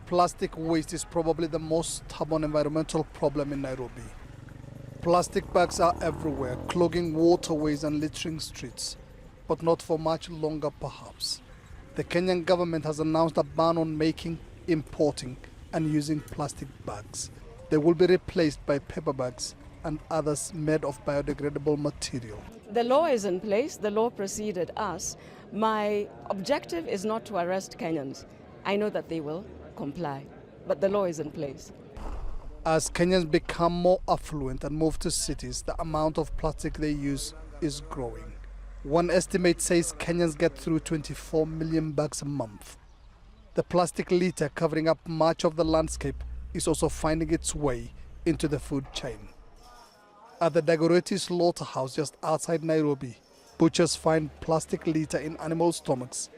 Plastic waste is probably the most stubborn environmental problem in Nairobi. Plastic bags are everywhere, clogging waterways and littering streets, but not for much longer perhaps. The Kenyan government has announced a ban on making, importing and using plastic bags. They will be replaced by paper bags and others made of biodegradable material. The law is in place, the law preceded us. My objective is not to arrest Kenyans. I know that they will comply, but the law is in place. As Kenyans become more affluent and move to cities, the amount of plastic they use is growing. One estimate says Kenyans get through 24 million bags a month. The plastic litter covering up much of the landscape is also finding its way into the food chain. At the Dagoretti slaughterhouse just outside Nairobi, butchers find plastic litter in animal stomachs,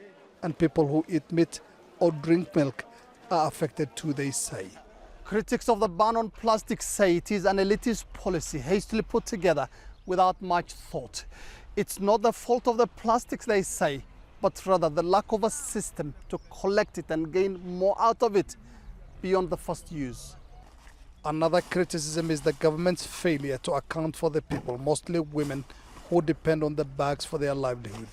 and people who eat meat or drink milk are affected too, they say. Critics of the ban on plastic say it is an elitist policy hastily put together without much thought. It's not the fault of the plastics, they say, but rather the lack of a system to collect it and gain more out of it beyond the first use. Another criticism is the government's failure to account for the people, mostly women, who depend on the bags for their livelihood,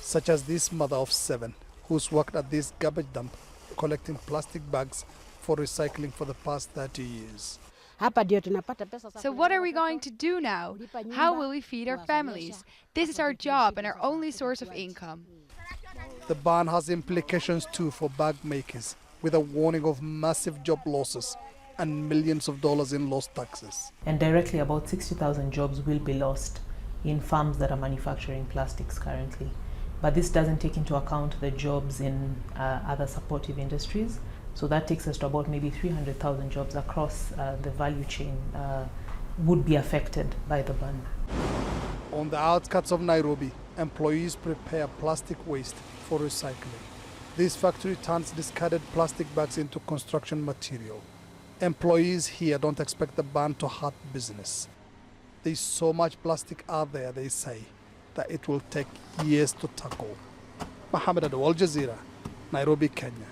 such as this mother of 7 who's worked at this garbage dump collecting plastic bags for recycling for the past 30 years. So what are we going to do now? How will we feed our families? This is our job and our only source of income. The ban has implications too for bag makers, with a warning of massive job losses and millions of dollars in lost taxes. And directly about 60,000 jobs will be lost in farms that are manufacturing plastics currently. But this doesn't take into account the jobs in other supportive industries. So that takes us to about maybe 300,000 jobs across the value chain would be affected by the ban. On the outskirts of Nairobi, employees prepare plastic waste for recycling. This factory turns discarded plastic bags into construction material. Employees here don't expect the ban to hurt business. There's so much plastic out there, they say, that it will take years to tackle. Mohammed, Adow, Jazeera, Nairobi, Kenya.